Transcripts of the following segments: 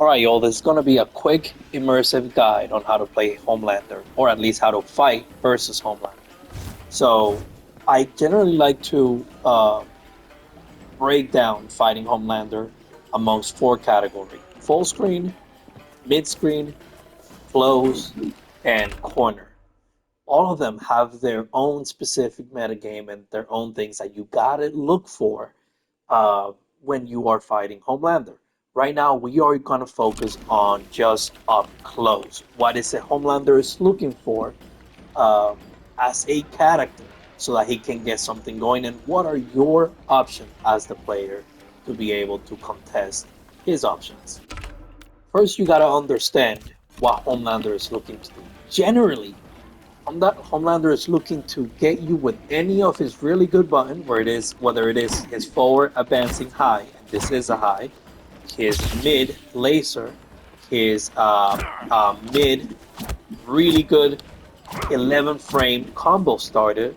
Alright, y'all, this is going to be a quick, immersive guide on how to play Homelander, or at least how to fight versus Homelander. So, I generally like to break down fighting Homelander amongst four categories: full screen, mid screen, close, and corner. All of them have their own specific metagame and their own things that you gotta look for uh, when you are fighting Homelander. Right now, we are going to focus on just up close. What is it Homelander is looking for uh, as a character so that he can get something going? And what are your options as the player to be able to contest his options? First, you got to understand what Homelander is looking to do. Generally, Homelander is looking to get you with any of his really good button, where it is whether it is his forward advancing high, and this is a high, his mid laser, his mid really good 11 frame combo starter.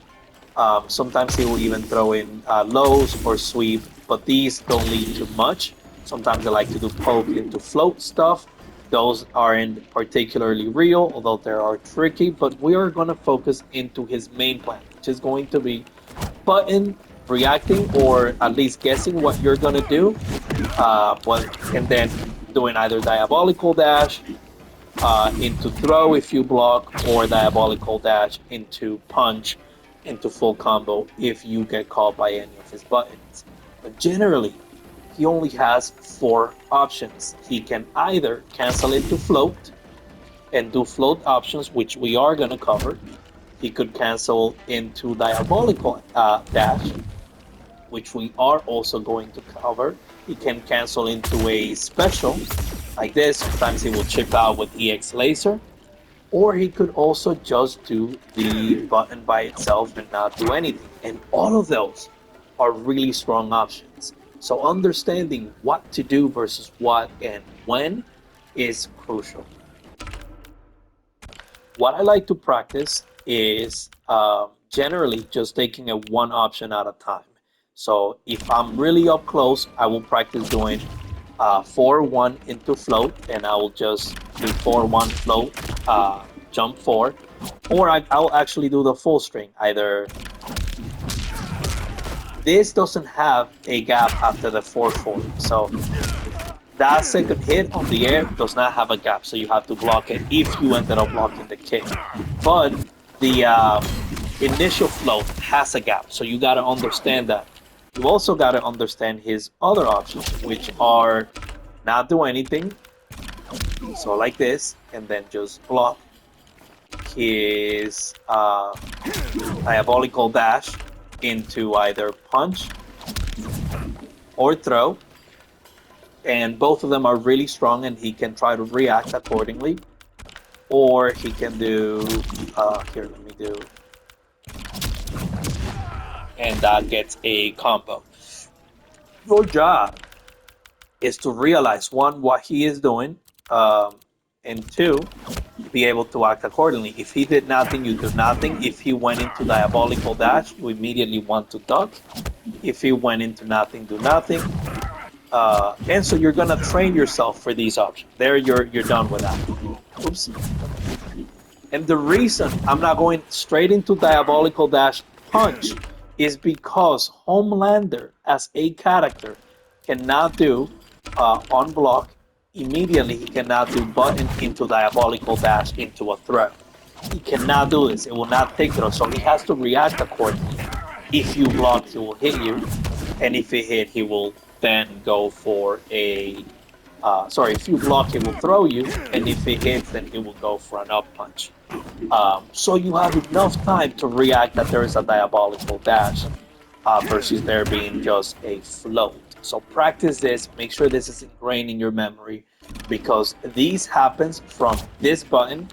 Sometimes he will even throw in lows or sweep, but these don't lead to much. Sometimes they like to do poke into float stuff. Those aren't particularly real, although they are tricky, but we are going to focus into his main plan, which is going to be button reacting or at least guessing what you're going to do, and then doing either diabolical dash into throw if you block, or diabolical dash into punch into full combo if you get caught by any of his buttons. But generally, he only has four options. He can either cancel into float and do float options, which we are going to cover. He could cancel into diabolical dash, which we are also going to cover. He can cancel into a special like this. Sometimes he will chip out with EX laser, or he could also just do the button by itself and not do anything. And all of those are really strong options. So understanding what to do versus what and when is crucial. What I like to practice is generally just taking a one option at a time. So if I'm really up close, I will practice doing 4-1 into float, and I will just do 4-1 float, jump 4, or I'll actually do the full string. Either this doesn't have a gap after the 4-4, so that second hit on the air does not have a gap, so you have to block it if you ended up blocking the kick. But the initial float has a gap, so you got to understand that. You also got to understand his other options, which are not do anything, so like this, and then just block. His diabolical dash into either punch or throw, and both of them are really strong, and he can try to react accordingly. Or he can do here, let me do, and that gets a combo. Your job is to realize, one, what he is doing, and two, be able to act accordingly. If he did nothing, you do nothing. If he went into diabolical dash, you immediately want to duck. If he went into nothing, do nothing. And so you're gonna train yourself for these options. There, you're done with that. Oops. And the reason I'm not going straight into diabolical dash punch is because Homelander as a character cannot do on block immediately. He cannot do button into diabolical dash into a throw. He cannot do this. It will not take throw, so he has to react accordingly. If you block, he will hit you, and if he hit, he will then go for a if you block, it will throw you, and if it hits, then it will go for an up punch. So you have enough time to react that there is a diabolical dash versus there being just a float. So practice this, make sure this is ingrained in your memory, because these happens from this button,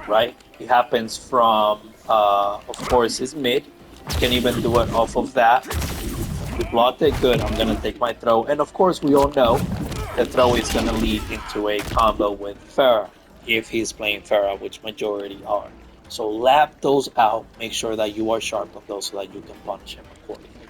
right? It happens from, of course, his mid. You can even do it off of that. We blocked it, good, I'm gonna take my throw. And of course, we all know the throw is gonna lead into a combo with Farah, if he's playing Farah, which majority are. So lap those out, make sure that you are sharp on those so that you can punish him accordingly.